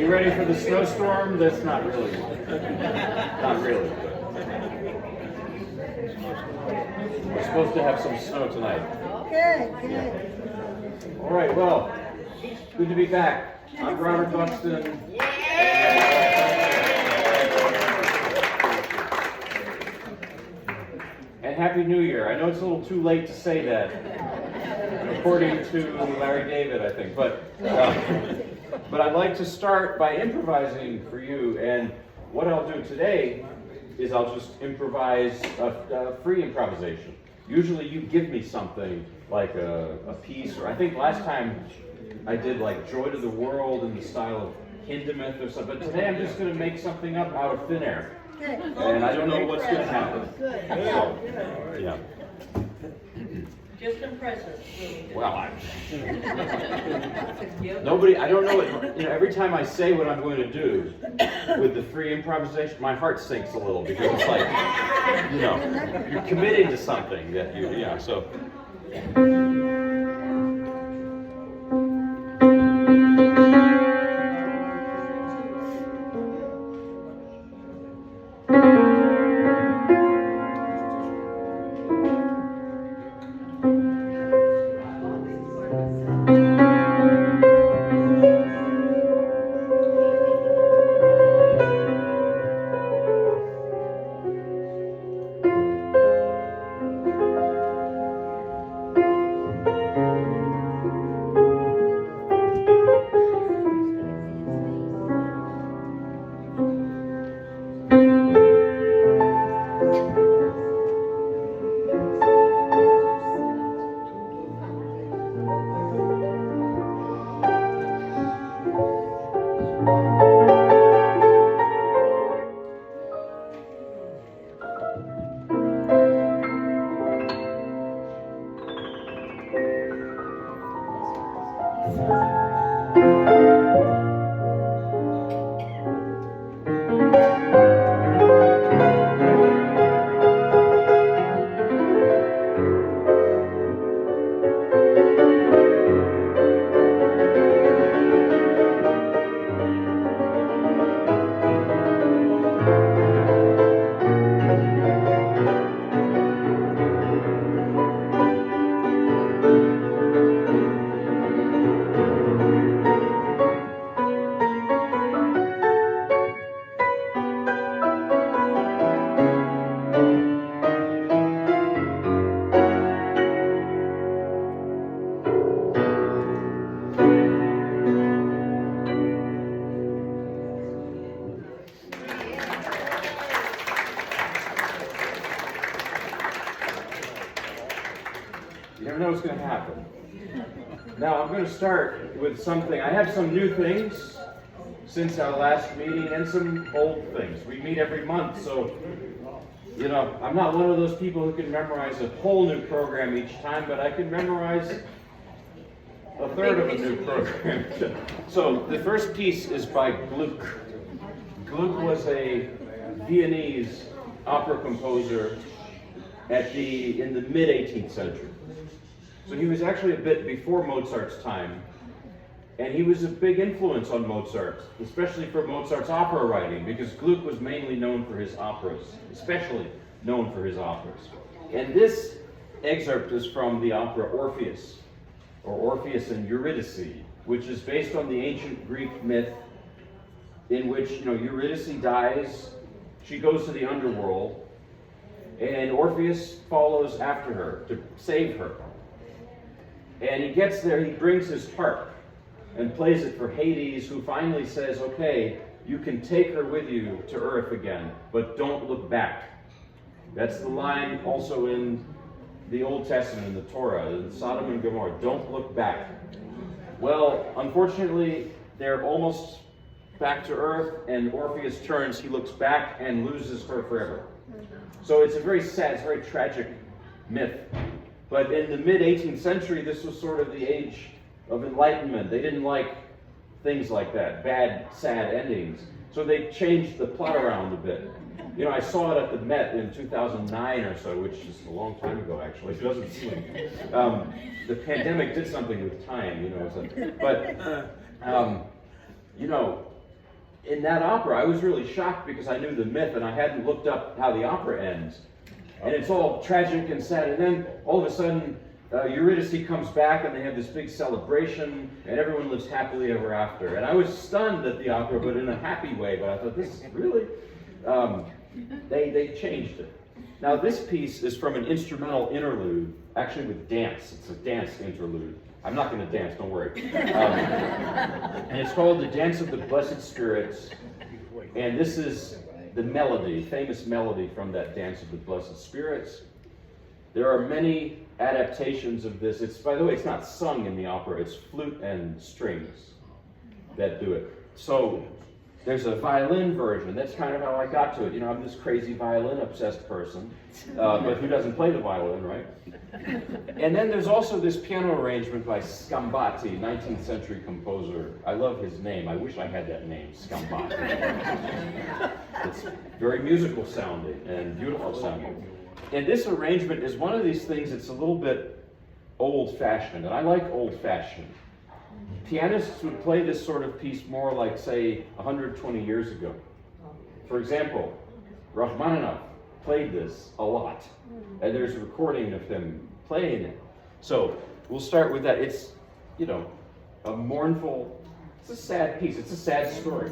you ready for the snowstorm? That's not really. Not really. We're supposed to have some snow tonight. Good, good. Yeah. All right, well, good to be back. I'm Robert Buxton. And Happy New Year. I know it's a little too late to say that, according to Larry David, I think. But I'd like to start by improvising for you. And what I'll do today is I'll just improvise a free improvisation. Usually you give me something like a piece, or I think last time I did like Joy to the World in the style of Hindemith or something. But today I'm just going to make something up out of thin air. Good. And I don't know what's going to happen. Good. So, yeah. Just impressive. Well, nobody, I don't know what, every time I say what I'm going to do with the free improvisation, my heart sinks a little because it's like, you're committing to something that so. You never know what's going to happen. Now I'm going to start with something. I have some new things since our last meeting and some old things. We meet every month, so I'm not one of those people who can memorize a whole new program each time, but I can memorize a third of a new program. So the first piece is by Gluck. Gluck was a Viennese opera composer in the mid-18th century. So he was actually a bit before Mozart's time, and he was a big influence on Mozart, especially for Mozart's opera writing, because Gluck was mainly known for his operas, especially known for his operas. And this excerpt is from the opera Orpheus, or Orpheus and Eurydice, which is based on the ancient Greek myth in which, Eurydice dies, she goes to the underworld, and Orpheus follows after her to save her. And he gets there, he brings his harp and plays it for Hades, who finally says, okay, you can take her with you to earth again, but don't look back. That's the line also in the Old Testament, in the Torah, in Sodom and Gomorrah, don't look back. Well, unfortunately, they're almost back to earth, and Orpheus turns, he looks back and loses her forever. So it's a very sad, it's a very tragic myth. But in the mid-18th century, this was sort of the age of enlightenment. They didn't like things like that, bad, sad endings. So they changed the plot around a bit. I saw it at the Met in 2009 or so, which is a long time ago, actually. It doesn't seem like the pandemic did something with time, in that opera, I was really shocked because I knew the myth and I hadn't looked up how the opera ends. And it's all tragic and sad. And then all of a sudden, Eurydice comes back and they have this big celebration and everyone lives happily ever after. And I was stunned at the opera, but in a happy way. But I thought, this is really, they changed it. Now this piece is from an instrumental interlude, actually with dance. It's a dance interlude. I'm not going to dance, don't worry. And it's called The Dance of the Blessed Spirits. And this is the melody, famous melody from that Dance of the Blessed Spirits. There are many adaptations of this. It's, by the way, it's not sung in the opera, it's flute and strings that do it. So there's a violin version. That's kind of how I got to it. You know, I'm this crazy violin-obsessed person, but who doesn't play the violin, right? And then there's also this piano arrangement by Scambati, 19th century composer. I love his name. I wish I had that name, Scambati. It's very musical sounding and beautiful sounding. And this arrangement is one of these things that's a little bit old-fashioned, and I like old-fashioned. Pianists would play this sort of piece more like, say, 120 years ago. For example, Rachmaninoff played this a lot, and there's a recording of him playing it. So we'll start with that. It's, you know, a mournful, it's a sad piece. It's a sad story.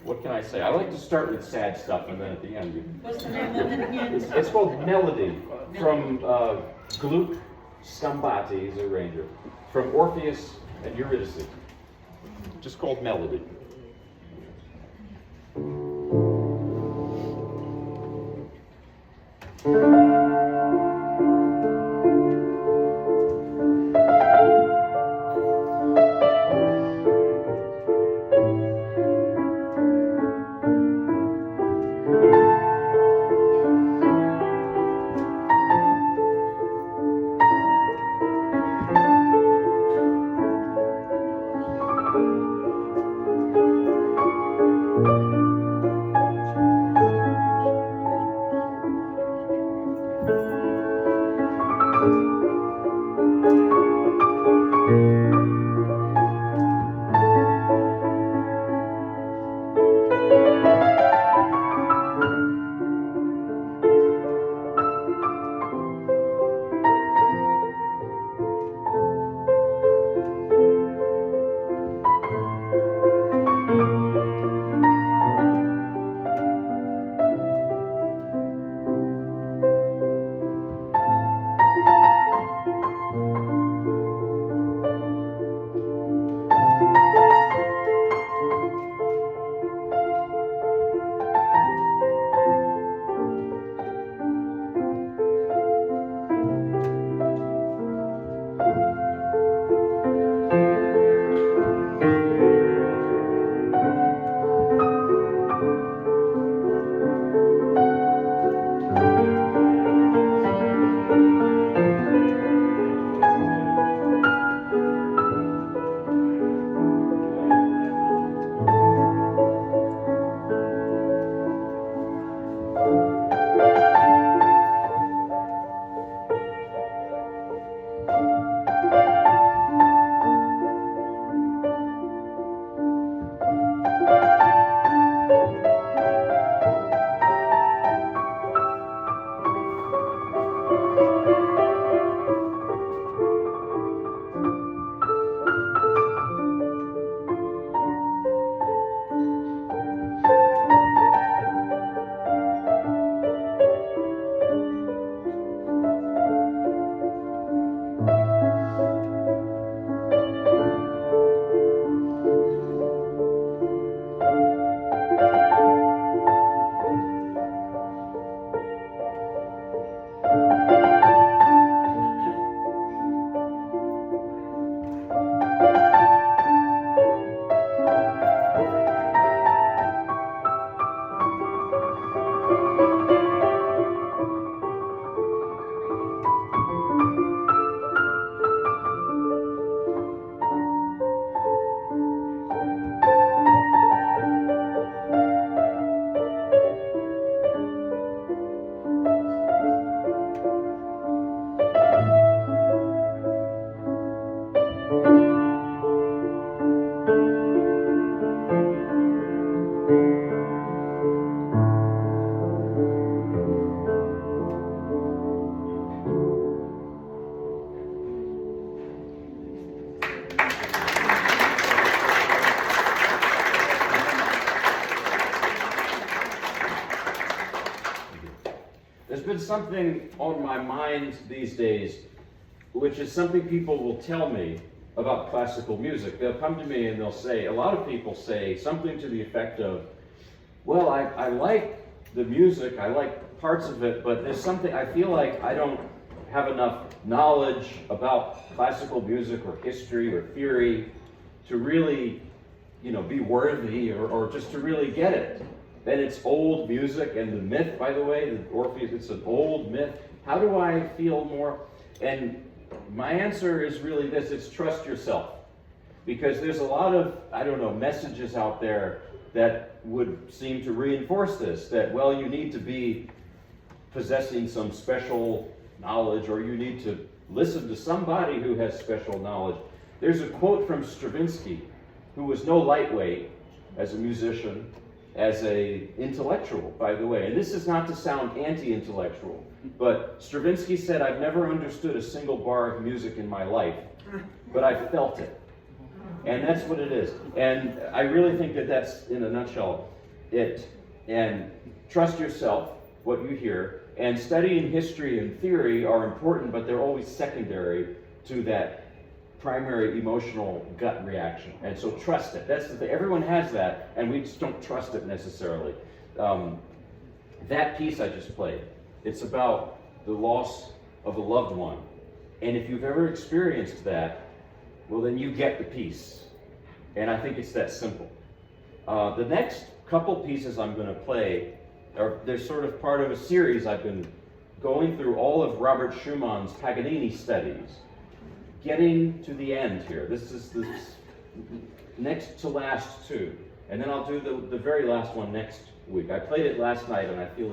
What can I say? I like to start with sad stuff, and then at the end. What's the name of it again? It's called Melody, from Gluck Scambati, he's a arranger, from Orpheus and Eurydice. Just called Melody. there's been something on my mind these days, which is something people will tell me about classical music. They'll come to me and they'll say, a lot of people say something to the effect of, well, I like the music, I like parts of it, but there's something, I feel like I don't have enough knowledge about classical music or history or theory to really, be worthy or just to really get it. And it's old music, and the myth, by the way, the Orpheus, it's an old myth. How do I feel more? And my answer is really this: it's trust yourself. Because there's a lot of, messages out there that would seem to reinforce this, that, well, you need to be possessing some special knowledge, or you need to listen to somebody who has special knowledge. There's a quote from Stravinsky, who was no lightweight as a musician, as an intellectual, by the way. And this is not to sound anti-intellectual, but Stravinsky said, I've never understood a single bar of music in my life, but I felt it. And that's what it is. And I really think that that's, in a nutshell, it. And trust yourself, what you hear, and studying history and theory are important, but they're always secondary to that primary emotional gut reaction. And so trust it. That's the thing. Everyone has that, and we just don't trust it necessarily. That piece I just played, it's about the loss of a loved one. And if you've ever experienced that, well, then you get the piece. And I think it's that simple. The next couple pieces I'm going to play they're sort of part of a series. I've been going through all of Robert Schumann's Paganini studies, getting to the end here. This is the next to last two. And then I'll do the very last one next week. I played it last night, and I feel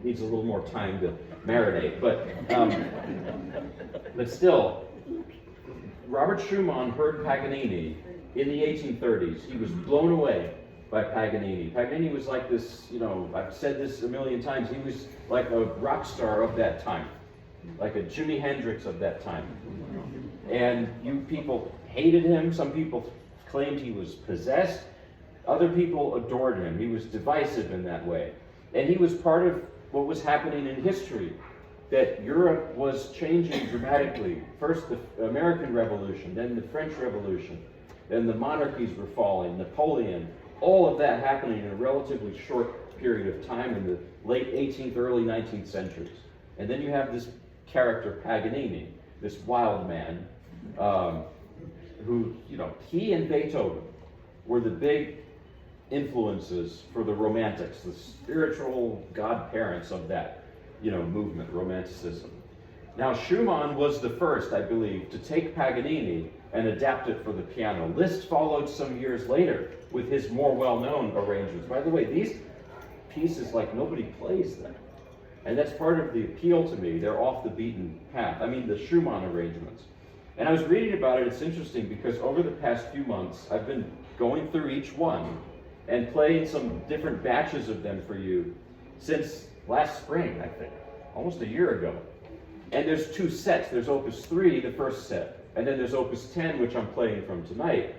needs a little more time to marinate. But still, Robert Schumann heard Paganini in the 1830s. He was blown away by Paganini. Paganini was like this, I've said this a million times, he was like a rock star of that time, like a Jimi Hendrix of that time. And you people hated him. Some people claimed he was possessed. Other people adored him. He was divisive in that way. And he was part of what was happening in history, that Europe was changing dramatically. First the American Revolution, then the French Revolution, then the monarchies were falling, Napoleon, all of that happening in a relatively short period of time in the late 18th, early 19th centuries. And then you have this character, Paganini, this wild man, who, he and Beethoven were the big influences for the Romantics, the spiritual godparents of that, movement, Romanticism. Now, Schumann was the first, I believe, to take Paganini and adapt it for the piano. Liszt followed some years later with his more well-known arrangements. By the way, these pieces, nobody plays them. And that's part of the appeal to me. They're off the beaten path. I mean, the Schumann arrangements. And I was reading about it. It's interesting because over the past few months, I've been going through each one and playing some different batches of them for you since last spring, I think, almost a year ago. And there's two sets. There's Opus 3, the first set, and then there's Opus 10, which I'm playing from tonight.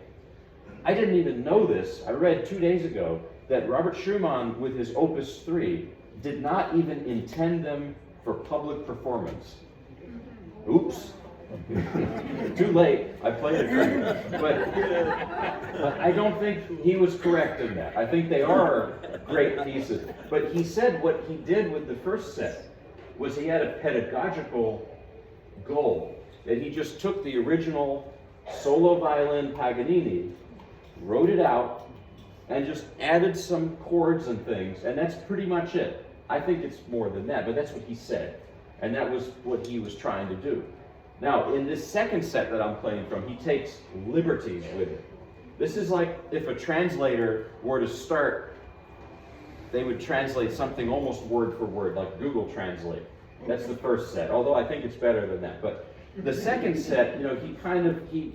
I didn't even know this. I read 2 days ago that Robert Schumann, with his Opus 3, did not even intend them for public performance. Oops. Too late. I played it for you. But I don't think he was correct in that. I think they are great pieces. But he said what he did with the first set was he had a pedagogical goal. That he just took the original solo violin Paganini, wrote it out, and just added some chords and things, and that's pretty much it. I think it's more than that, but that's what he said. And that was what he was trying to do. Now, in this second set that I'm playing from, he takes liberties with it. This is like if a translator were to start, they would translate something almost word for word, like Google Translate. That's the first set, although I think it's better than that. But the second set, he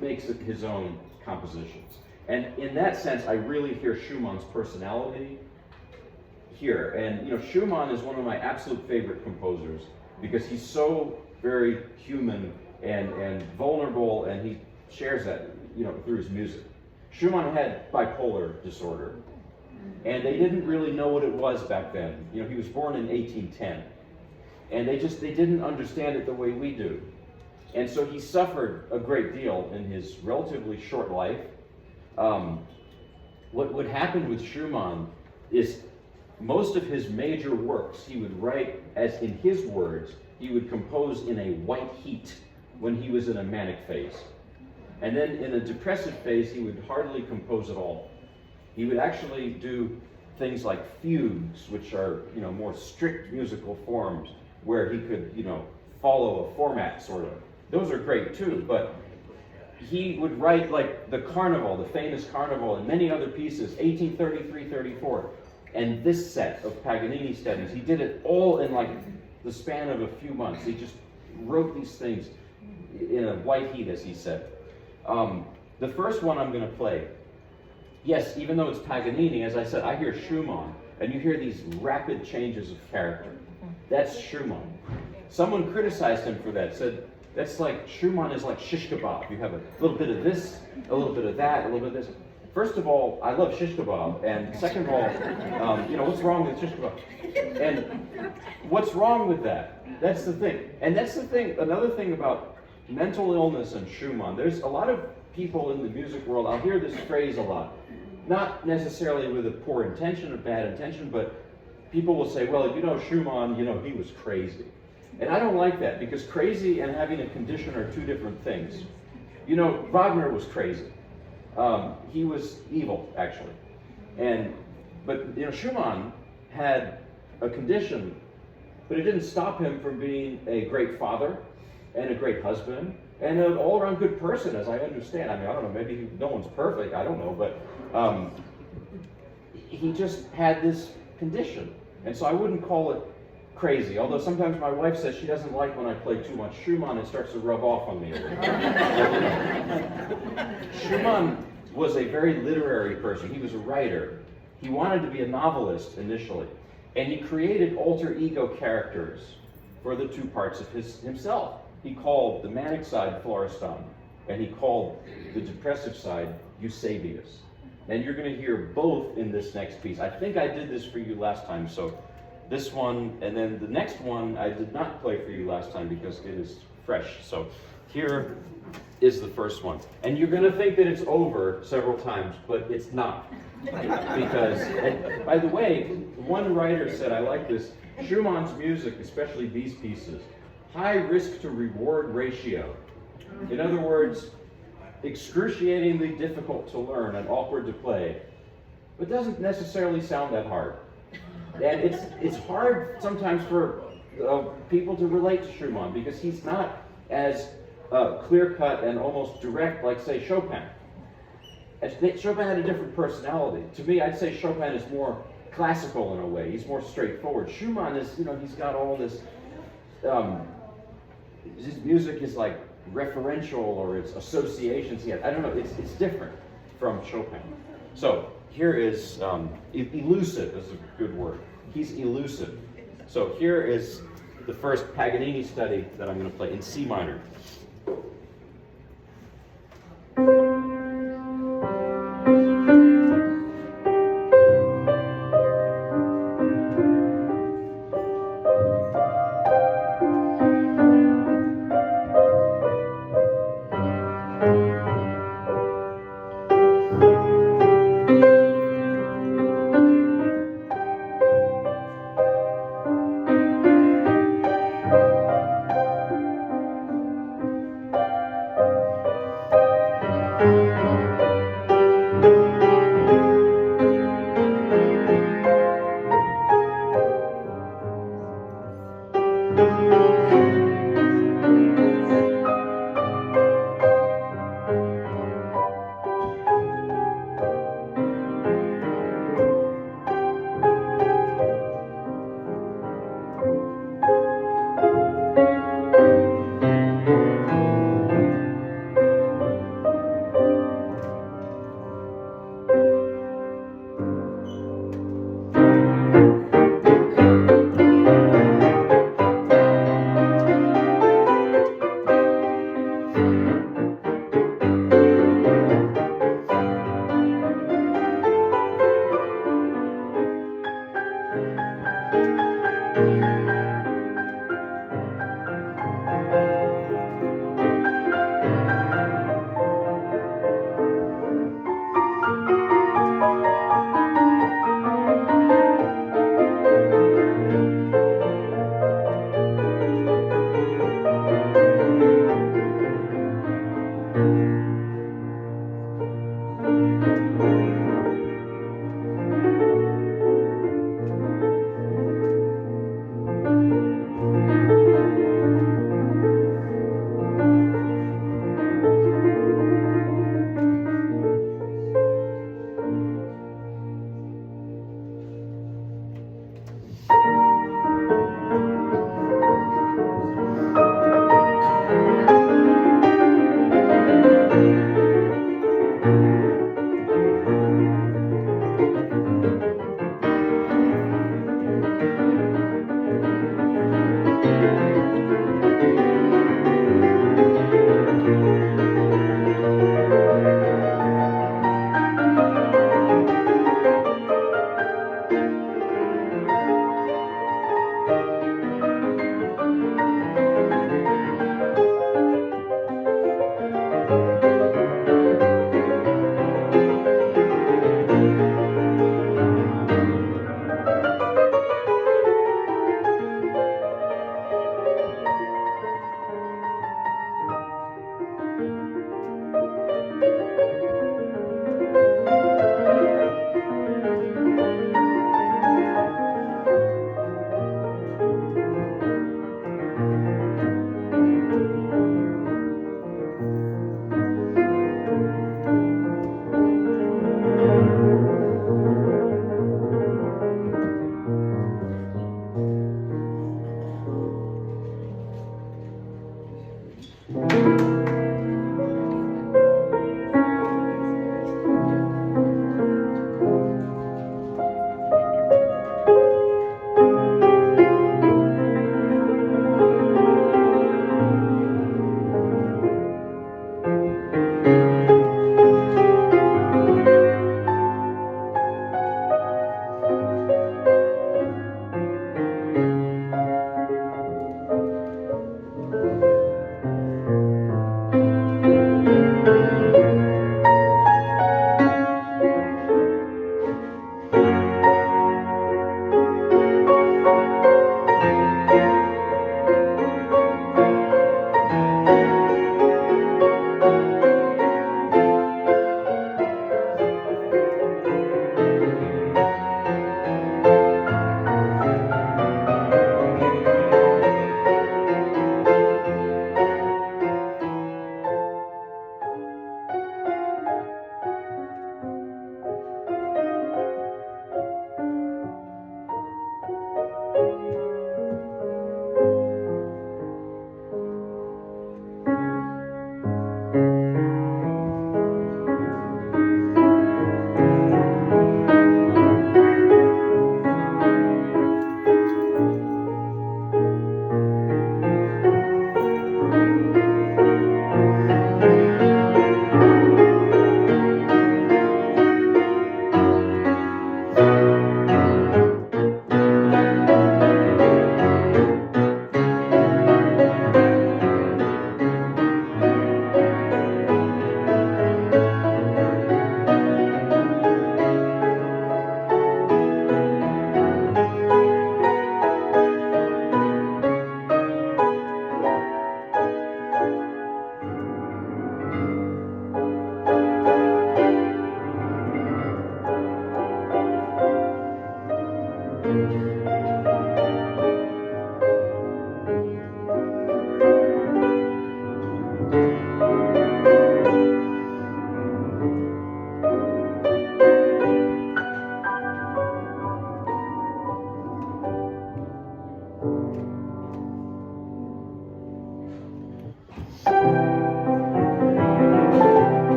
makes it his own compositions. And in that sense, I really hear Schumann's personality here. And Schumann is one of my absolute favorite composers because he's so very human and vulnerable, and he shares that, through his music. Schumann had bipolar disorder, And they didn't really know what it was back then. You know, he was born in 1810. And they didn't understand it the way we do. And so he suffered a great deal in his relatively short life. What would happen with Schumann is most of his major works he would write, as in his words, he would compose in a white heat when he was in a manic phase. And then in a depressive phase, he would hardly compose at all. He would actually do things like fugues, which are, more strict musical forms, where he could, follow a format, sort of. Those are great too, but he would write like the Carnival, the famous Carnival, and many other pieces, 1833-34. And this set of Paganini studies, he did it all in like the span of a few months. He just wrote these things in a white heat, as he said. The first one I'm going to play, yes, even though it's Paganini, as I said, I hear Schumann, and you hear these rapid changes of character. That's Schumann. Someone criticized him for that, said, that's like, Schumann is like shish kebab. You have a little bit of this, a little bit of that, a little bit of this. First of all, I love shish kebab, and second of all, what's wrong with shish kebab? And what's wrong with that? That's the thing. And that's the thing, another thing about mental illness and Schumann. There's a lot of people in the music world, I'll hear this phrase a lot, not necessarily with a poor intention or bad intention, but people will say, well, Schumann, he was crazy. And I don't like that, because crazy and having a condition are two different things. Wagner was crazy. He was evil, actually. But Schumann had a condition, but it didn't stop him from being a great father and a great husband and an all-around good person, as I understand. I don't know, maybe no one's perfect, I don't know, but he just had this condition. And so I wouldn't call it crazy, although sometimes my wife says she doesn't like when I play too much Schumann. It starts to rub off on me a little. Schumann was a very literary person. He was a writer. He wanted to be a novelist initially, and he created alter ego characters for the two parts of himself. He called the manic side Florestan, and he called the depressive side Eusebius. And you're going to hear both in this next piece. I think I did this for you last time, so this one, and then the next one I did not play for you last time because it is fresh. So here is the first one. And you're going to think that it's over several times, but it's not. Because, and by the way, one writer said, I like this, Schumann's music, especially these pieces, high risk to reward ratio. In other words, excruciatingly difficult to learn and awkward to play, but doesn't necessarily sound that hard. And it's hard sometimes for people to relate to Schumann because he's not as clear-cut and almost direct like, say, Chopin. Chopin had a different personality. To me, I'd say Chopin is more classical in a way. He's more straightforward. Schumann is, he's got all this, his music is like referential, or it's associations. I don't know, it's different from Chopin. So here is, elusive is a good word. He's elusive. So here is the first Paganini study that I'm going to play in C minor.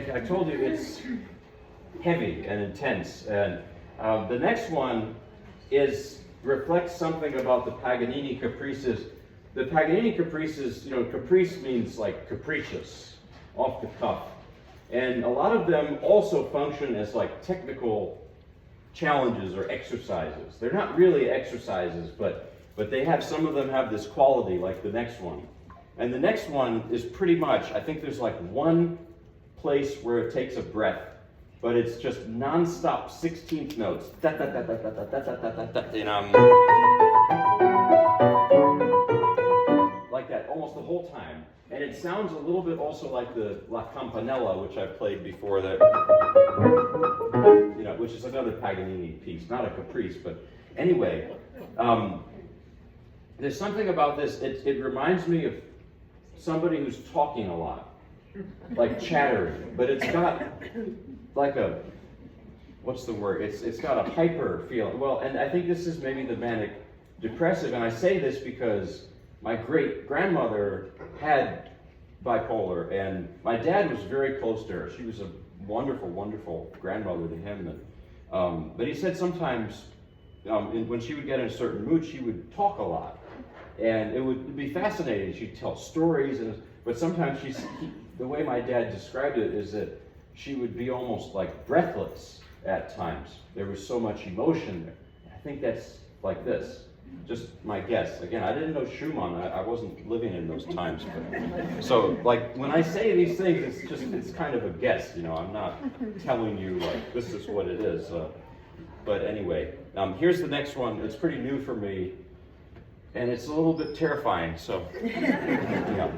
I told you it's heavy and intense. And the next one reflects something about the Paganini caprices. The Paganini caprices, caprice means like capricious, off the cuff. And a lot of them also function as like technical challenges or exercises. They're not really exercises, but some of them have this quality, like the next one. And the next one is pretty much, I think there's like one place where it takes a breath, but it's just non-stop 16th notes. Da, da, da, da, da, da, da, da, da, da, like that almost the whole time. And it sounds a little bit also like the La Campanella, which I've played before, which is another Paganini piece, not a caprice, but anyway. There's something about this, it reminds me of somebody who's talking a lot, like chattering, but it's got like what's the word? It's got a hyper feeling. Well, and I think this is maybe the manic depressive, and I say this because my great-grandmother had bipolar, and my dad was very close to her. She was a wonderful, wonderful grandmother to him. But he said sometimes when she would get in a certain mood, she would talk a lot. And it would be fascinating. She'd tell stories, but sometimes the way my dad described it is that she would be almost like breathless at times. There was so much emotion there. I think that's like this. Just my guess. Again, I didn't know Schumann. I wasn't living in those times. So, like, when I say these things, it's kind of a guess. I'm not telling you, like, this is what it is. But anyway, here's the next one. It's pretty new for me. And it's a little bit terrifying, so, yeah.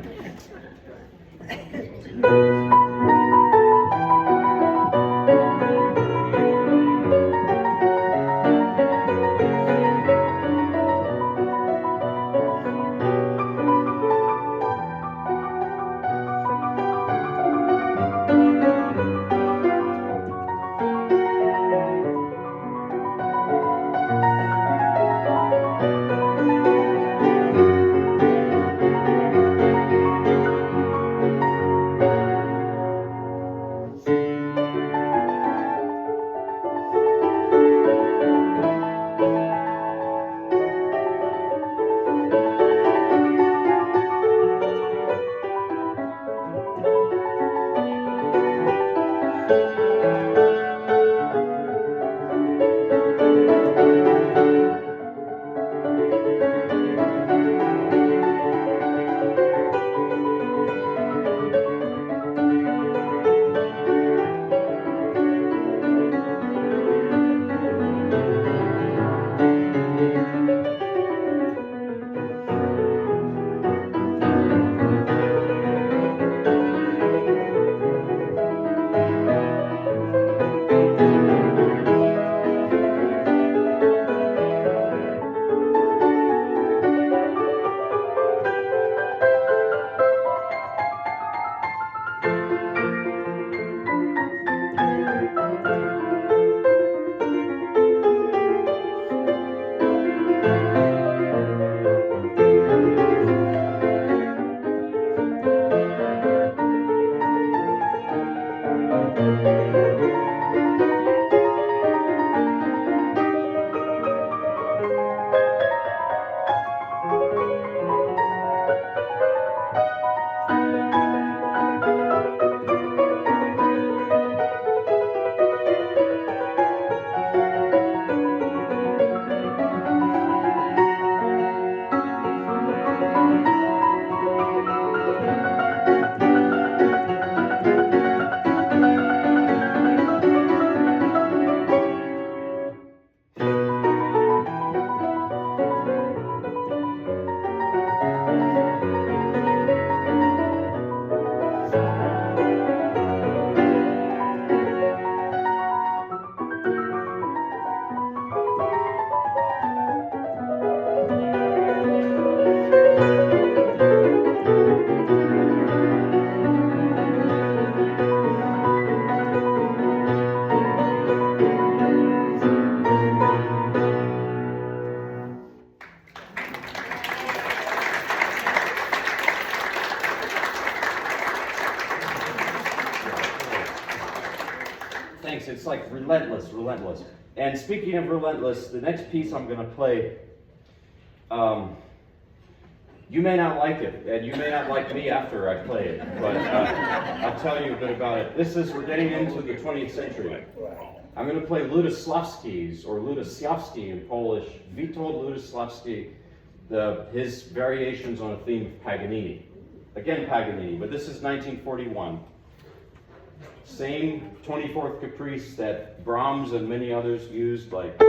thanks. It's like relentless, relentless. And speaking of relentless, the next piece I'm going to play, you may not like it, and you may not like me after I play it, but I'll tell you a bit about it. We're getting into the 20th century. I'm going to play Ludosławski's, or Ludosławski in Polish, Witold Ludosławski, his variations on a theme of Paganini. Again, Paganini, but this is 1941. Same 24th caprice that Brahms and many others used, like. But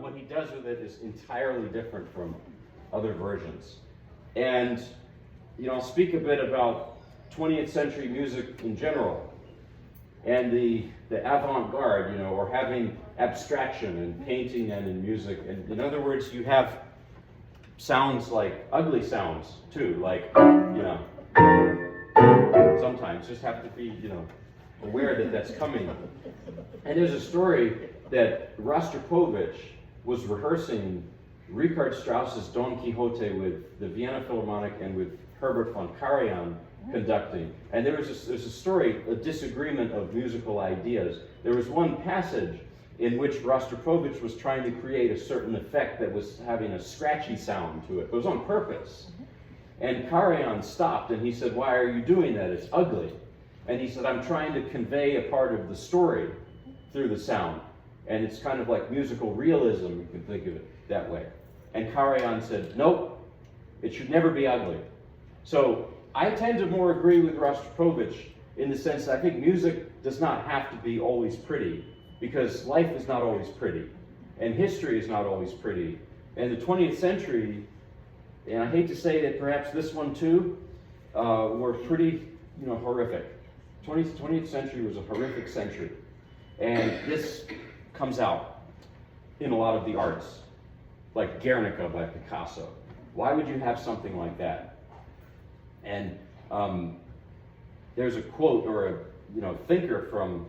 what he does with it is entirely different from other versions. And, I'll speak a bit about 20th century music in general, and the avant-garde, or having abstraction in painting and in music. And in other words, you have sounds like ugly sounds too, like, sometimes just have to be, aware that that's coming. And there's a story that Rostropovich was rehearsing Richard Strauss's Don Quixote with the Vienna Philharmonic and with Herbert von Karajan conducting. And there's a story, a disagreement of musical ideas. There was one passage in which Rostropovich was trying to create a certain effect that was having a scratchy sound to it. It was on purpose. And Karajan stopped and he said, "Why are you doing that? It's ugly." And he said, "I'm trying to convey a part of the story through the sound. And it's kind of like musical realism, you can think of it that way." And Karajan said, "Nope, it should never be ugly." So I tend to more agree with Rostropovich in the sense that I think music does not have to be always pretty, because life is not always pretty, and history is not always pretty. And the 20th century, and I hate to say that perhaps this one too, were pretty, horrific. 20th century was a horrific century. And this comes out in a lot of the arts, like Guernica by Picasso. Why would you have something like that? And there's a quote or a thinker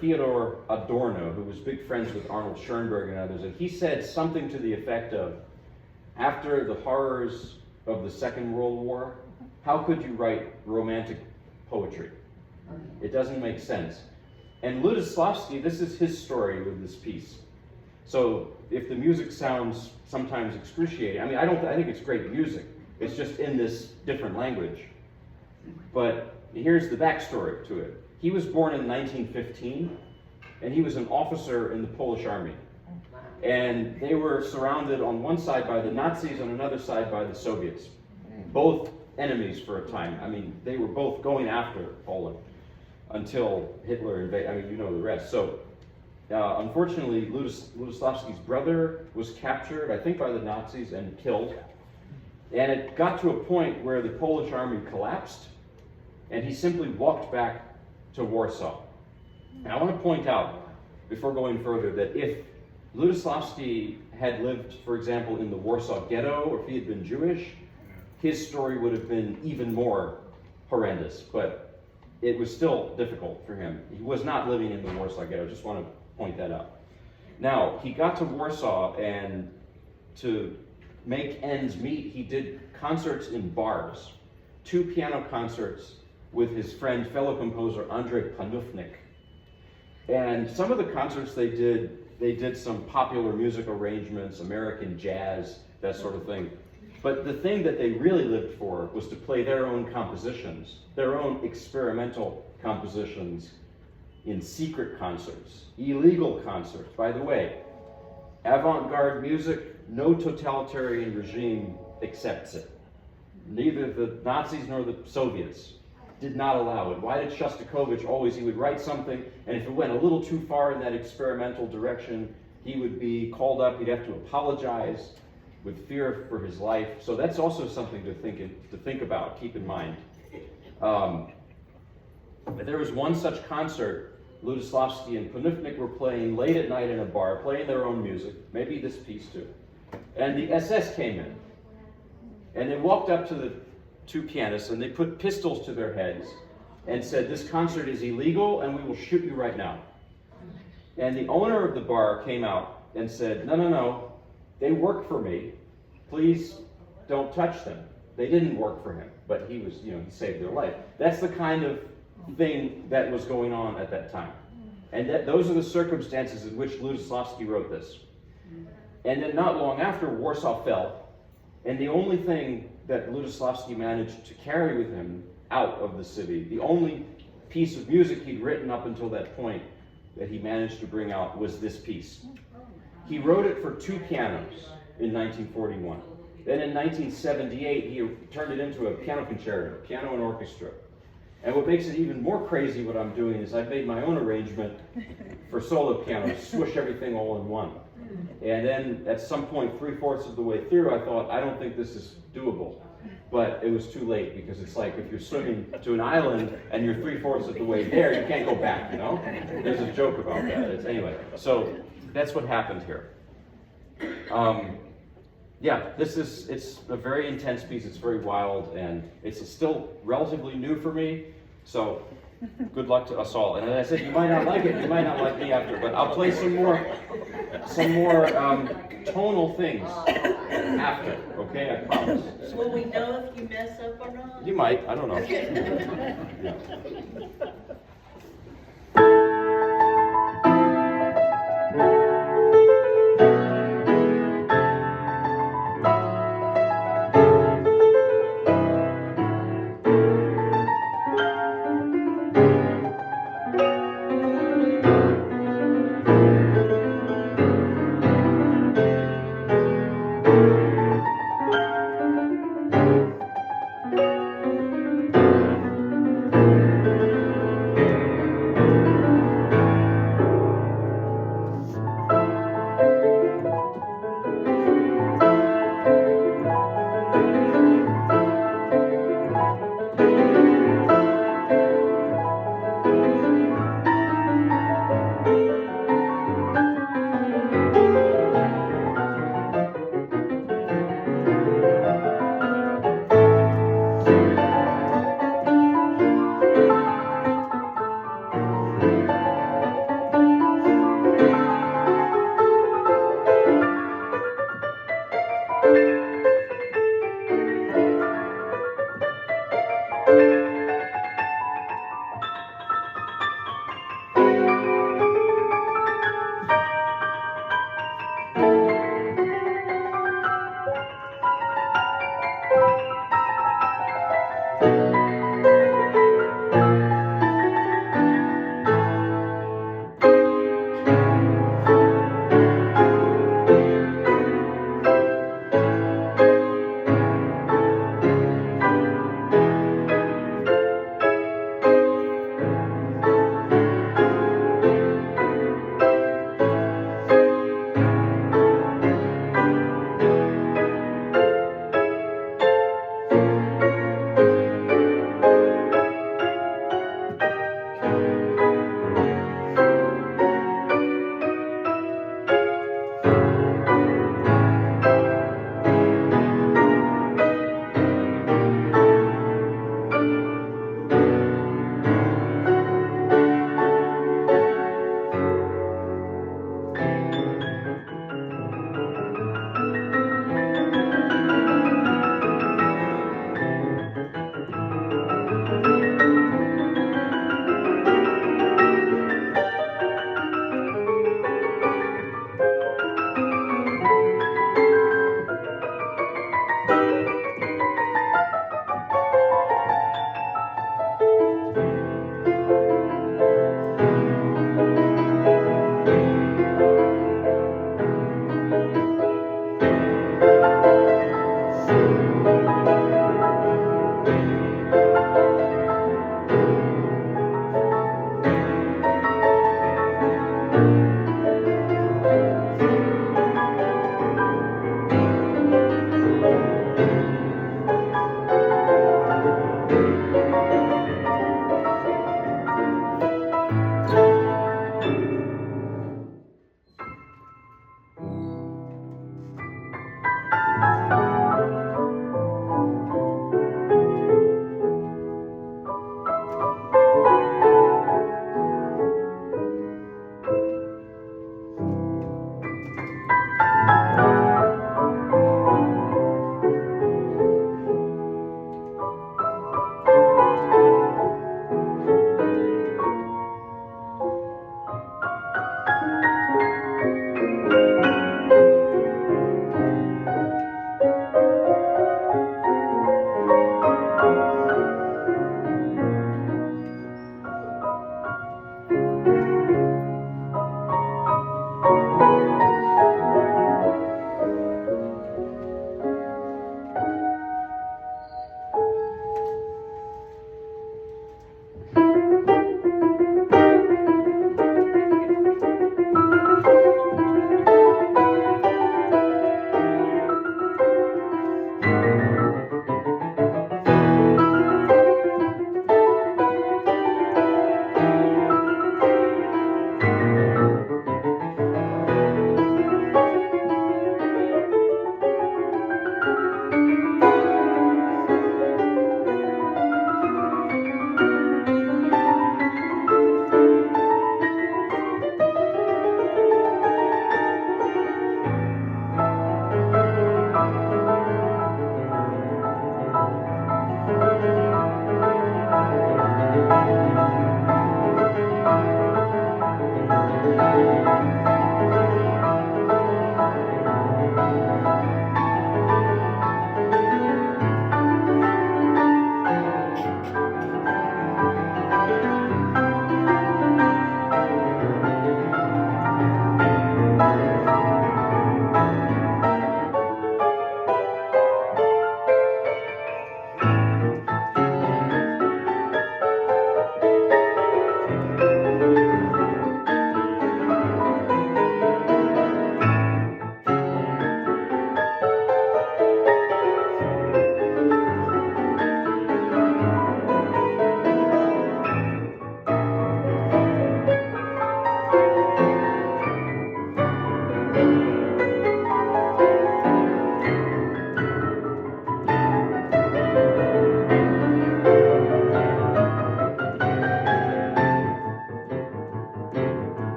Theodor Adorno, who was big friends with Arnold Schoenberg and others, and he said something to the effect of, after the horrors of the Second World War, how could you write romantic poetry? It doesn't make sense. And Ludosławski, this is his story with this piece. So if the music sounds sometimes excruciating, I think it's great music. It's just in this different language. But here's the backstory to it. He was born in 1915, and he was an officer in the Polish army. And they were surrounded on one side by the Nazis, on another side by the Soviets. Both enemies for a time. They were both going after Poland until Hitler invaded. You know the rest. So unfortunately, Ludosławski's brother was captured, I think by the Nazis, and killed. And it got to a point where the Polish army collapsed, and he simply walked back to Warsaw. And I want to point out, before going further, that if Ludosławski had lived, for example, in the Warsaw Ghetto, or if he had been Jewish, his story would have been even more horrendous. But it was still difficult for him. He was not living in the Warsaw Ghetto. I just want to point that out. Now, he got to Warsaw, and to make ends meet, he did concerts in bars, 2 piano concerts with his fellow composer Andrzej Panufnik. And some of the concerts they did some popular music arrangements, American jazz, that sort of thing. But the thing that they really lived for was to play their own compositions, their own experimental compositions in secret concerts, illegal concerts. By the way, avant-garde music, no totalitarian regime accepts it. Neither the Nazis nor the Soviets did not allow it. Why did Shostakovich he would write something, and if it went a little too far in that experimental direction, he would be called up, he'd have to apologize with fear for his life. So that's also something to think about, keep in mind. But there was one such concert. Ludosławski and Panufnik were playing late at night in a bar, playing their own music, maybe this piece too. And the SS came in, and they walked up to the 2 pianists, and they put pistols to their heads and said, "This concert is illegal, and we will shoot you right now." And the owner of the bar came out and said, No, they work for me. Please don't touch them. they didn't work for him, but he was, he saved their life. That's the kind of thing that was going on at that time. And those are the circumstances in which Lutoslawski wrote this. And then not long after, Warsaw fell, and the only thing that Lutoslawski managed to carry with him out of the city, the only piece of music he'd written up until that point that he managed to bring out was this piece. He wrote it for 2 pianos in 1941. Then in 1978, he turned it into a piano concerto, piano and orchestra. And what makes it even more crazy what I'm doing is I've made my own arrangement for solo piano, swish everything all in one. And then at some point, 3/4 of the way through, I thought, I don't think this is doable. But it was too late, because it's like if you're swimming to an island and you're 3/4 of the way there, you can't go back, There's a joke about that. Anyway, so that's what happened here. Yeah, it's a very intense piece. It's very wild, and it's still relatively new for me. So good luck to us all. And as I said, you might not like it, you might not like me after, but I'll play some more tonal things after, okay? I promise. Will we know if you mess up or not? You might, I don't know. Yeah.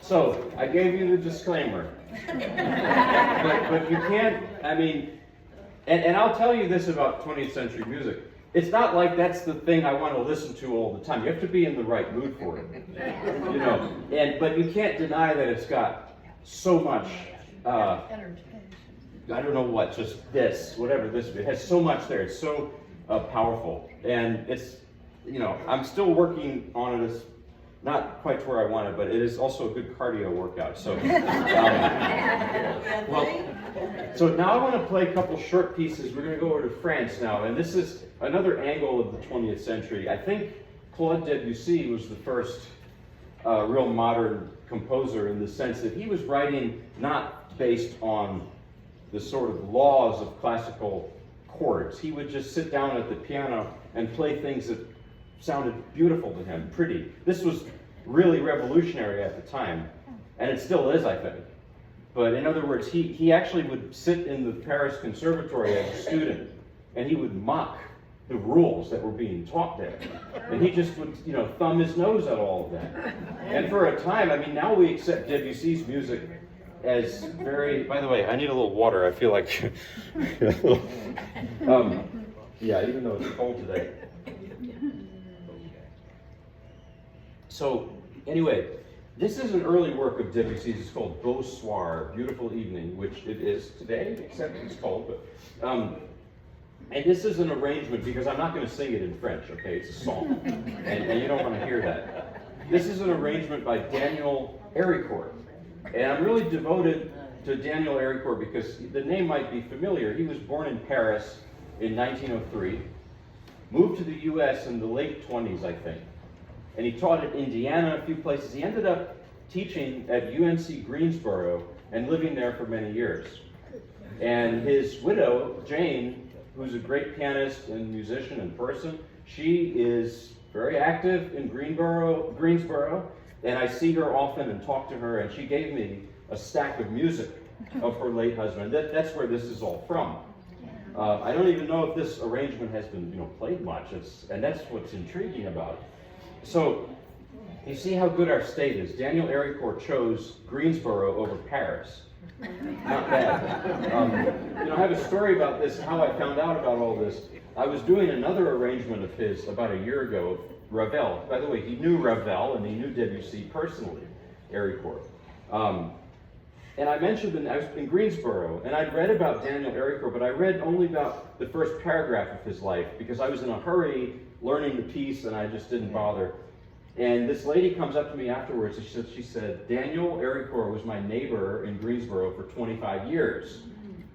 So, I gave you the disclaimer. but you can't, I mean, and I'll tell you this about 20th century music. It's not like that's the thing I want to listen to all the time. You have to be in the right mood for it. You know, but you can't deny that it's got so much, I don't know what, just this, whatever this, it has so much there. It's so powerful. And it's, you know, I'm still working on it. It's not quite to where I want it, but it is also a good cardio workout. So, so now I want to play a couple short pieces. We're going to go over to France now, and this is another angle of the 20th century. I think Claude Debussy was the first real modern composer in the sense that he was writing not based on the sort of laws of classical chords. He would just sit down at the piano and play things that sounded beautiful to him, pretty. This was really revolutionary at the time, and it still is, I think. But in other words, he actually would sit in the Paris Conservatory as a student, and he would mock the rules that were being taught there. And he just would, you know, thumb his nose at all of that. And for a time, I mean, now we accept Debussy's music as very, by the way, I need a little water. I feel like, yeah, even though it's cold today. So, anyway, this is an early work of Debussy's. It's called Beau Soir, Beautiful Evening, which it is today, except it's cold. But, and this is an arrangement, because I'm not going to sing it in French, okay? It's a song, and you don't want to hear that. This is an arrangement by Daniel Héricourt, and I'm really devoted to Daniel Héricourt because the name might be familiar. He was born in Paris in 1903, moved to the U.S. in the late 20s, I think. And he taught at Indiana, a few places. He ended up teaching at UNC Greensboro and living there for many years. And his widow, Jane, who's a great pianist and musician in person, she is very active in Greensboro, and I see her often and talk to her, and she gave me a stack of music of her late husband. That's where this is all from. I don't even know if this arrangement has been, played much, and that's what's intriguing about it. So, you see how good our state is. Daniel Héricourt chose Greensboro over Paris. Not bad. I have a story about this, how I found out about all this. I was doing another arrangement of his about a year ago, Ravel. By the way, he knew Ravel and he knew Debussy personally, Héricourt. And I mentioned I was in Greensboro, and I'd read about Daniel Héricourt, but I read only about the first paragraph of his life because I was in a hurry learning the piece and I just didn't bother. And this lady comes up to me afterwards and she said, Daniel Héricourt was my neighbor in Greensboro for 25 years.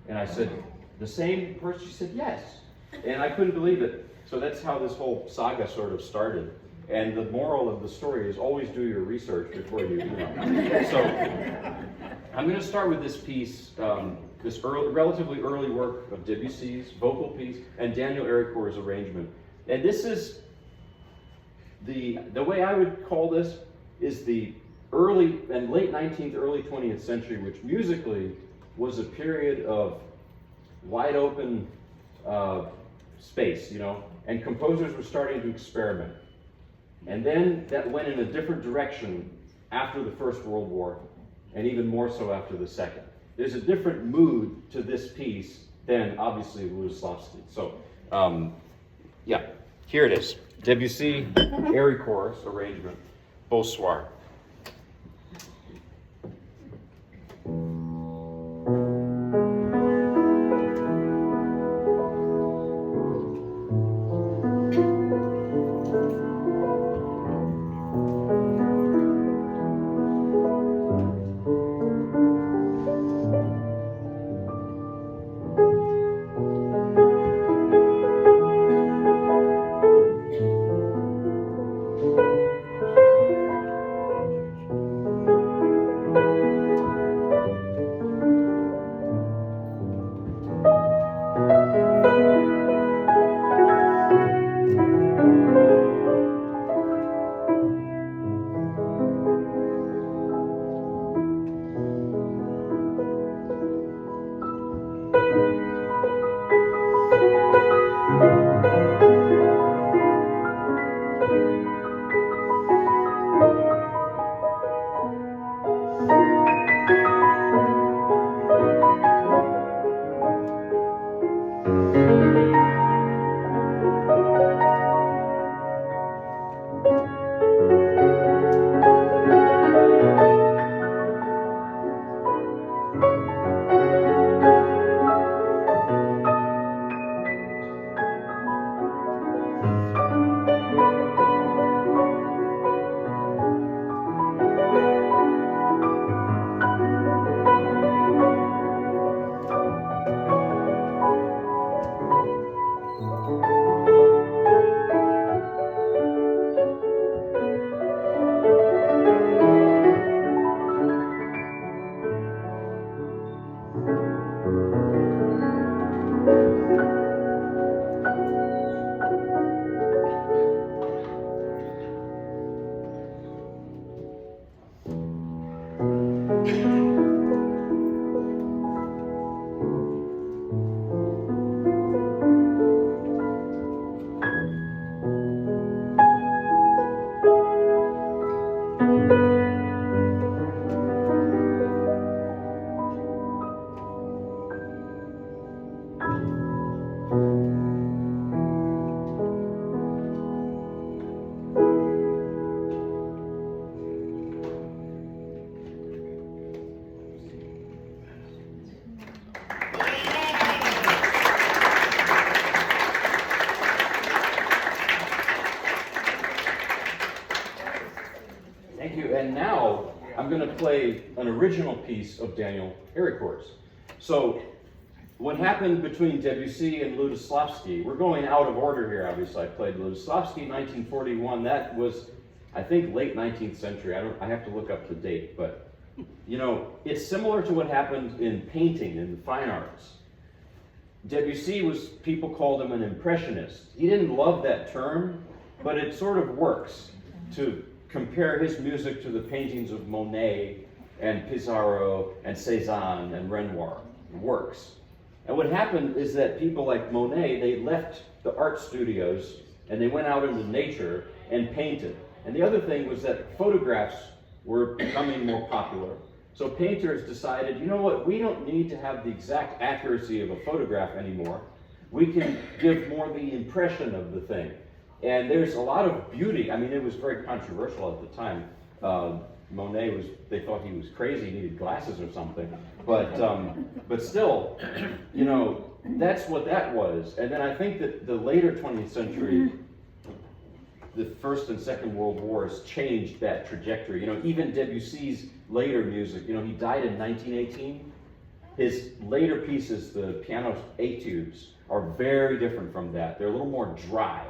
And I said, the same person? She said, yes. And I couldn't believe it. So that's how this whole saga sort of started. And the moral of the story is always do your research before you So I'm going to start with this piece, this relatively early work of Debussy's, vocal piece, and Daniel Héricourt's arrangement. And this is the way I would call this is the early and late 19th, early 20th century, which musically was a period of wide open space, and composers were starting to experiment. And then that went in a different direction after the First World War, and even more so after the Second. There's a different mood to this piece than, obviously, Louis-Slavsky. So, yeah, here it is. Debussy, Héricourt's arrangement, Beau Soir. play an original piece of Daniel Aricourt's. So what happened between Debussy and Ludoslavsky, we're going out of order here, obviously. I played Ludoslavsky in 1941. That was, I think, late 19th century. I have to look up the date, but you know, it's similar to what happened in painting, in the fine arts. Debussy people called him an impressionist. He didn't love that term, but it sort of works to compare his music to the paintings of Monet and Pissarro and Cézanne and Renoir. It works. And what happened is that people like Monet, they left the art studios and they went out into nature and painted. And the other thing was that photographs were becoming more popular. So painters decided, you know what, we don't need to have the exact accuracy of a photograph anymore. We can give more the impression of the thing. And there's a lot of beauty. I mean, it was very controversial at the time. Monet they thought he was crazy, he needed glasses or something. But still, you know, that's what that was. And then I think that the later 20th century, the First and Second World Wars changed that trajectory. You know, even Debussy's later music, you know, he died in 1918. His later pieces, the piano etudes, are very different from that. They're a little more dry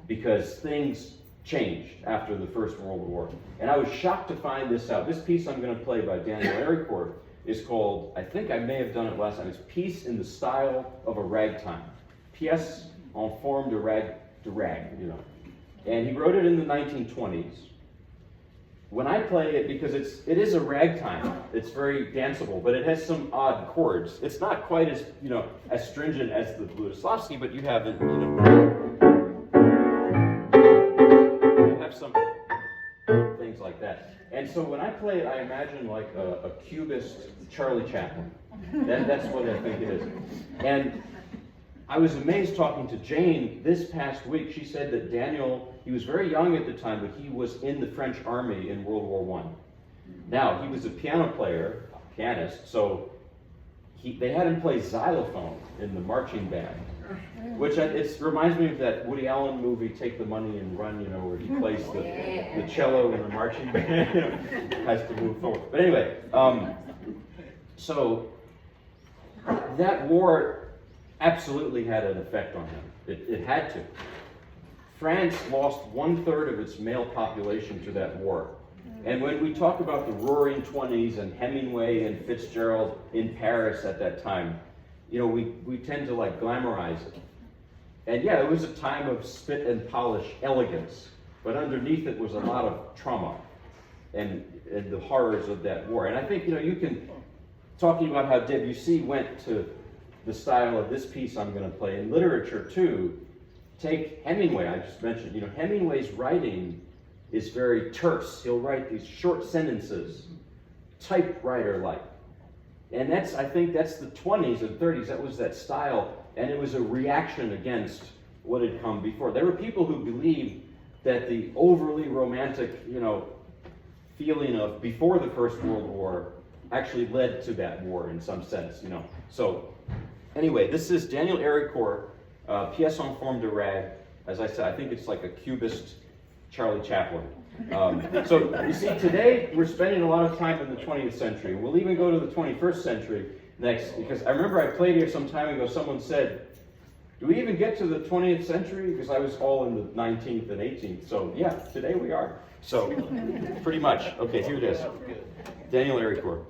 because things changed after the First World War. And I was shocked to find this out. This piece I'm going to play by Daniel Aricourt is called, I think I may have done it last time, it's Piece in the Style of a Ragtime. Pièce en forme de rag, you know. And he wrote it in the 1920s. When I play it, because it is a ragtime, it's very danceable, but it has some odd chords. It's not quite as, you know, as stringent as the Ludoslavsky, but you have it, you have some things like that. And so when I play it, I imagine like a cubist Charlie Chaplin. That's what I think it is. And I was amazed talking to Jane this past week. She said that Daniel, he was very young at the time, but he was in the French army in World War I. Now, he was a piano player, a pianist, so they had him play xylophone in the marching band, which it reminds me of that Woody Allen movie, Take the Money and Run, you know, where he plays the cello in the marching band, you know, has to move forward. But anyway, so that war absolutely had an effect on him. It had to. France lost 1/3 of its male population to that war. And when we talk about the Roaring '20s and Hemingway and Fitzgerald in Paris at that time, you know, we tend to like glamorize it. And yeah, it was a time of spit and polish elegance, but underneath it was a lot of trauma and the horrors of that war. And I think, you know, you can, talking about how Debussy went to the style of this piece I'm going to play in literature too, take Hemingway, I just mentioned, you know, Hemingway's writing is very terse. He'll write these short sentences, typewriter-like. And I think that's the 20s and 30s, that was that style, and it was a reaction against what had come before. There were people who believed that the overly romantic, you know, feeling of before the First World War actually led to that war in some sense, you know. So, anyway, this is Daniel Aricourt, Pièce en forme de rag. As I said, I think it's like a cubist Charlie Chaplin. So you see, today we're spending a lot of time in the 20th century. We'll even go to the 21st century next, because I remember I played here some time ago, someone said, do we even get to the 20th century? Because I was all in the 19th and 18th. So yeah, today we are. So pretty much. Okay, here it is. Daniel Aricourt.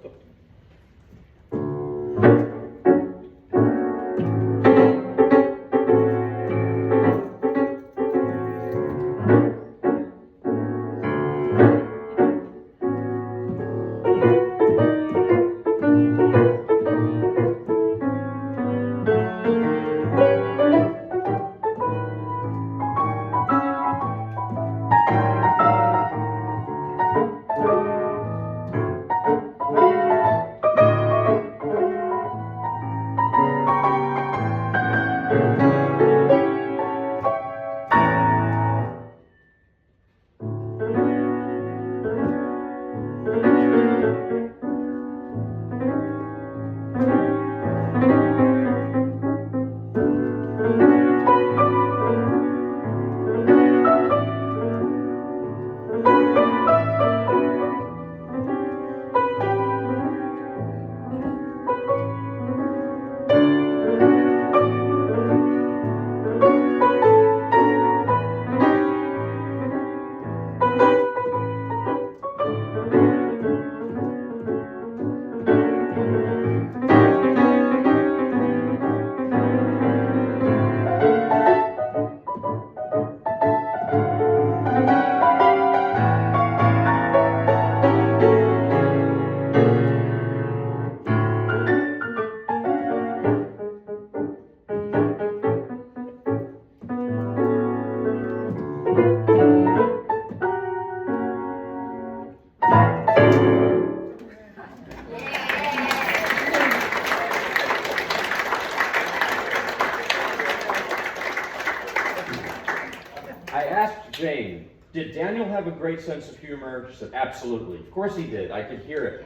did Daniel have a great sense of humor? She said, absolutely. Of course he did. I could hear it.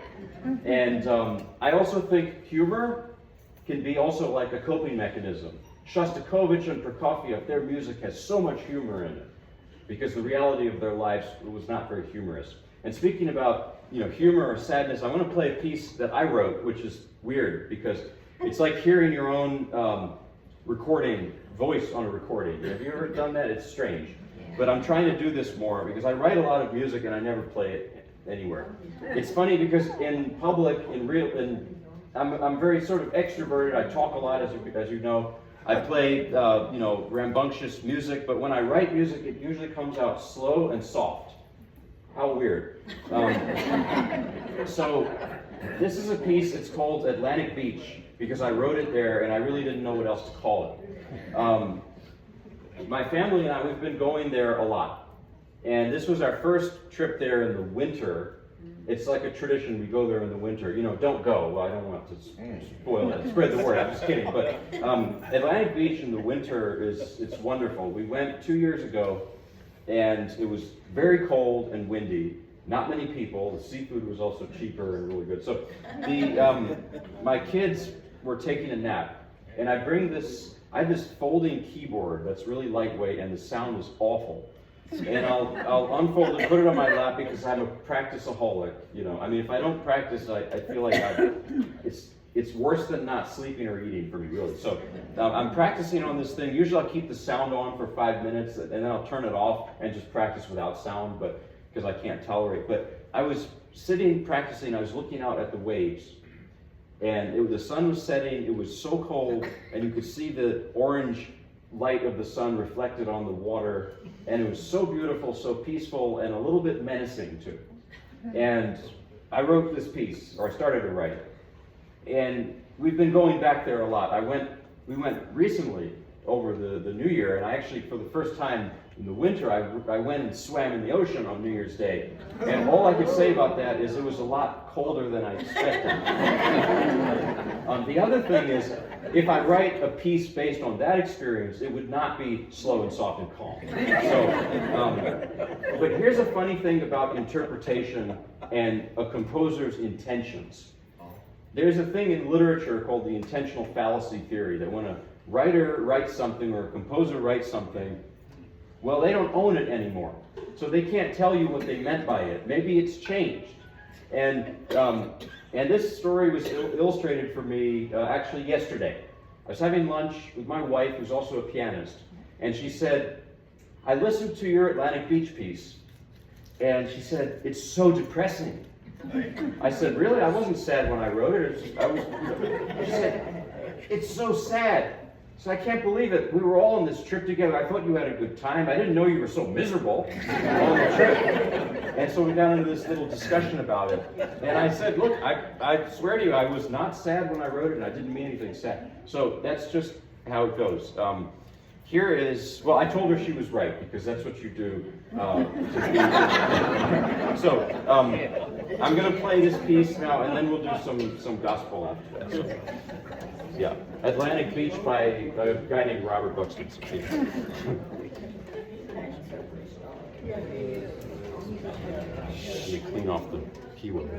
And I also think humor can be also like a coping mechanism. Shostakovich and Prokofiev, their music has so much humor in it because the reality of their lives was not very humorous. And speaking about humor or sadness, I want to play a piece that I wrote, which is weird because it's like hearing your own recording, voice on a recording. Have you ever done that? It's strange. But I'm trying to do this more because I write a lot of music and I never play it anywhere. It's funny because in public, I'm very sort of extroverted. I talk a lot, as you know. I play, rambunctious music, but when I write music, it usually comes out slow and soft. How weird. So this is a piece, it's called Atlantic Beach, because I wrote it there and I really didn't know what else to call it. My family and I, we've been going there a lot. And this was our first trip there in the winter. It's like a tradition, we go there in the winter. Don't go. Well, I don't want to spoil it, spread the word, I'm just kidding. But Atlantic Beach in the winter it's wonderful. We went 2 years ago, and it was very cold and windy. Not many people. The seafood was also cheaper and really good. So my kids were taking a nap, and I have this folding keyboard that's really lightweight, and the sound is awful. And I'll unfold it, put it on my lap because I'm a practiceaholic. If I don't practice, I feel like it's worse than not sleeping or eating for me, really. So I'm practicing on this thing. Usually I'll keep the sound on for 5 minutes, and then I'll turn it off and just practice without sound, but because I can't tolerate. But I was sitting practicing. I was looking out at the waves, and the sun was setting. It was so cold, and you could see the orange light of the sun reflected on the water, and it was so beautiful, so peaceful, and a little bit menacing too. And I wrote this piece, or I started to write it. And we've been going back there a lot. We went recently over the New Year, and I actually, for the first time in the winter, I went and swam in the ocean on New Year's Day. And all I could say about that is it was a lot colder than I expected. The other thing is, if I write a piece based on that experience, it would not be slow and soft and calm. So, but here's a funny thing about interpretation and a composer's intentions. There's a thing in literature called the intentional fallacy theory, that when a writer writes something or a composer writes something, well, they don't own it anymore. So they can't tell you what they meant by it. Maybe it's changed. And this story was illustrated for me actually yesterday. I was having lunch with my wife, who's also a pianist, and she said, I listened to your Atlantic Beach piece, and she said, it's so depressing. I said, really? I wasn't sad when I wrote it. She said, it's so sad. So I can't believe it. We were all on this trip together. I thought you had a good time. I didn't know you were so miserable on the trip. And so we got into this little discussion about it. And I said, look, I swear to you, I was not sad when I wrote it, and I didn't mean anything sad. So that's just how it goes. Here is, well, I told her she was right, because that's what you do. So I'm going to play this piece now, and then we'll do some gospel after that. So, yeah, Atlantic Beach by a guy named Robert Buxton. Let me clean off the keyboard.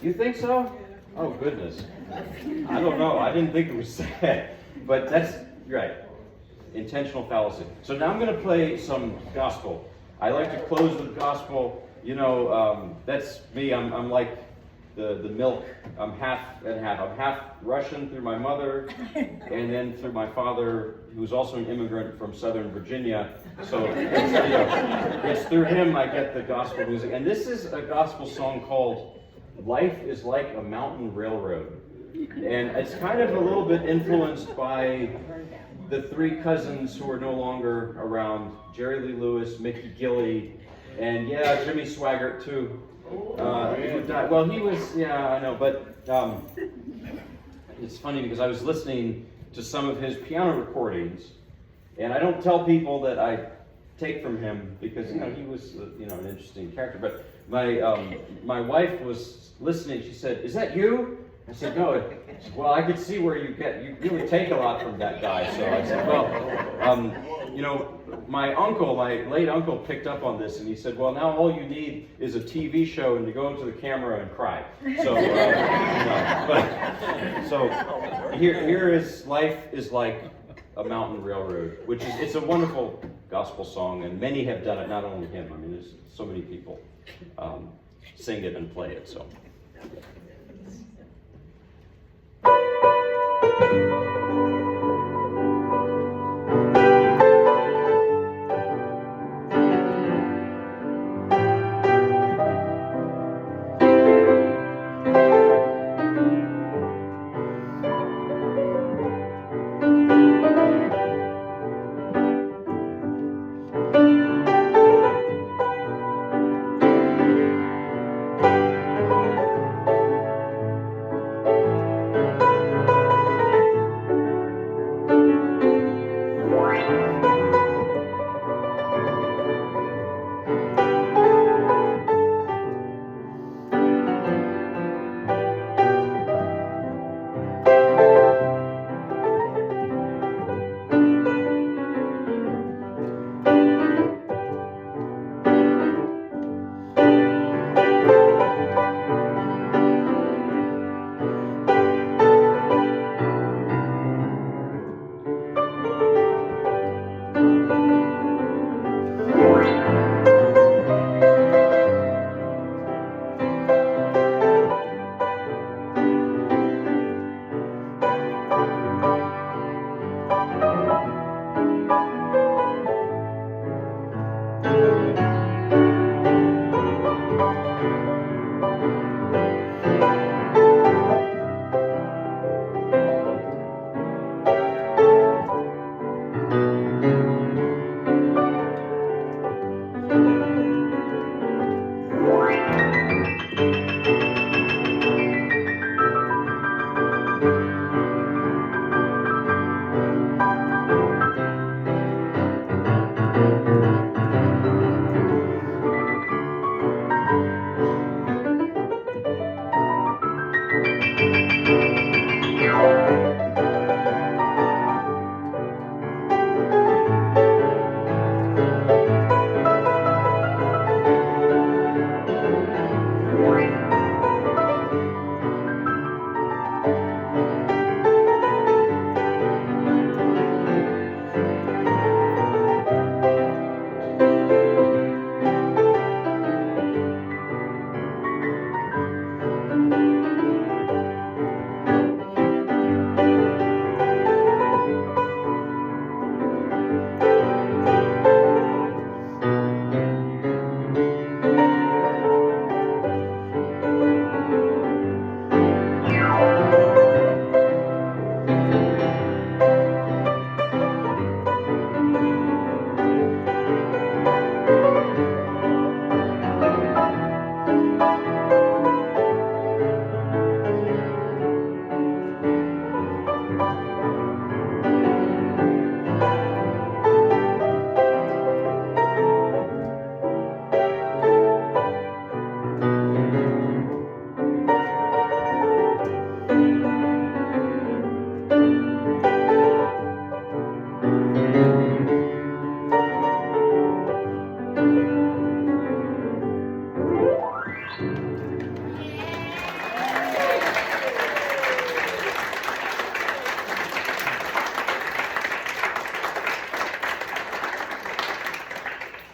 You think so? Oh, goodness. I don't know. I didn't think it was sad. But that's right. Intentional fallacy. So now I'm going to play some gospel. I like to close with gospel. You know, that's me. I'm like the milk. I'm half and half. I'm half Russian through my mother, and then through my father, who's also an immigrant from Southern Virginia. So it's through him I get the gospel music. And this is a gospel song called "Life is Like a Mountain Railroad." And it's kind of a little bit influenced by the three cousins who are no longer around, Jerry Lee Lewis, Mickey Gilley, and yeah, Jimmy Swaggart too. Who died. Well, he was, yeah, I know, but it's funny because I was listening to some of his piano recordings, and I don't tell people that I take from him because, you know, he was, you know, an interesting character, but my wife was listening. She said, "Is that you?" I said, "No." She said, "Well, I could see where you really take a lot from that guy." So I said, "Well, you know, my late uncle picked up on this, and he said, well, now all you need is a TV show and to go into the camera and cry." So, here is "Life is Like a Mountain Railroad," which it's a wonderful gospel song, and many have done it, not only him. I mean, there's so many people sing it and play it, so.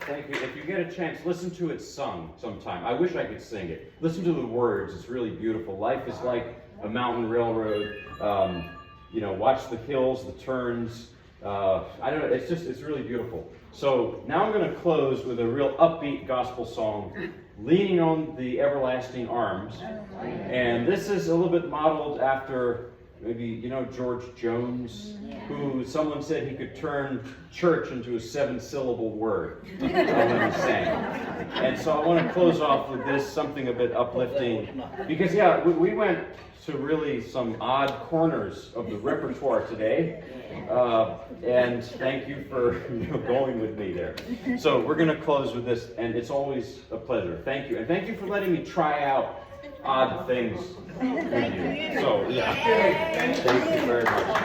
thank you. If you get a chance, listen to it sung sometime. I wish I could sing it. Listen to the words. It's really beautiful. Life is like a mountain railroad. Watch the hills, the turns. I don't know. It's really beautiful. So now I'm going to close with a real upbeat gospel song, "Leaning on the Everlasting Arms." And this is a little bit modeled after maybe, George Jones, who someone said he could turn church into a 7-syllable word when he sang. And so I want to close off with this, something a bit uplifting. Because, we went to really some odd corners of the repertoire today. And thank you for going with me there. So we're going to close with this, and it's always a pleasure. Thank you. And thank you for letting me try out odd things with you. So, thank you very much.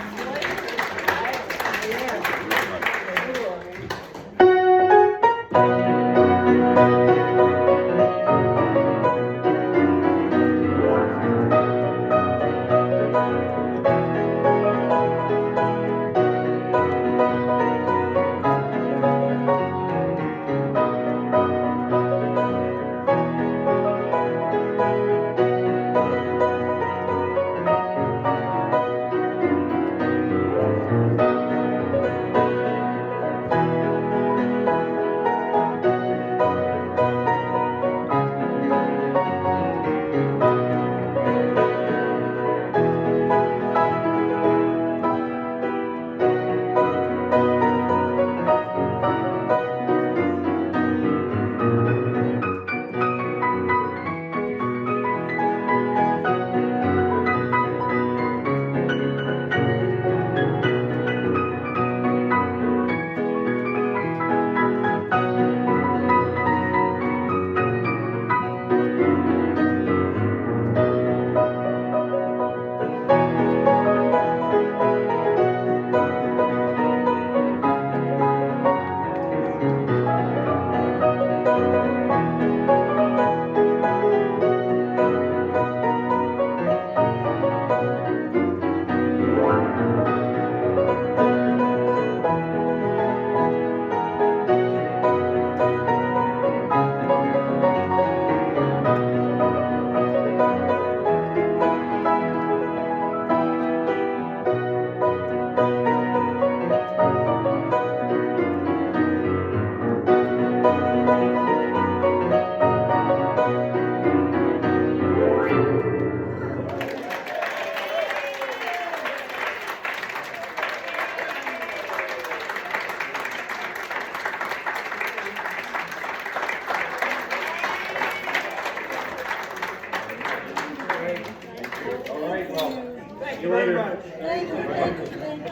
See you later.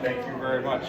Thank you very much.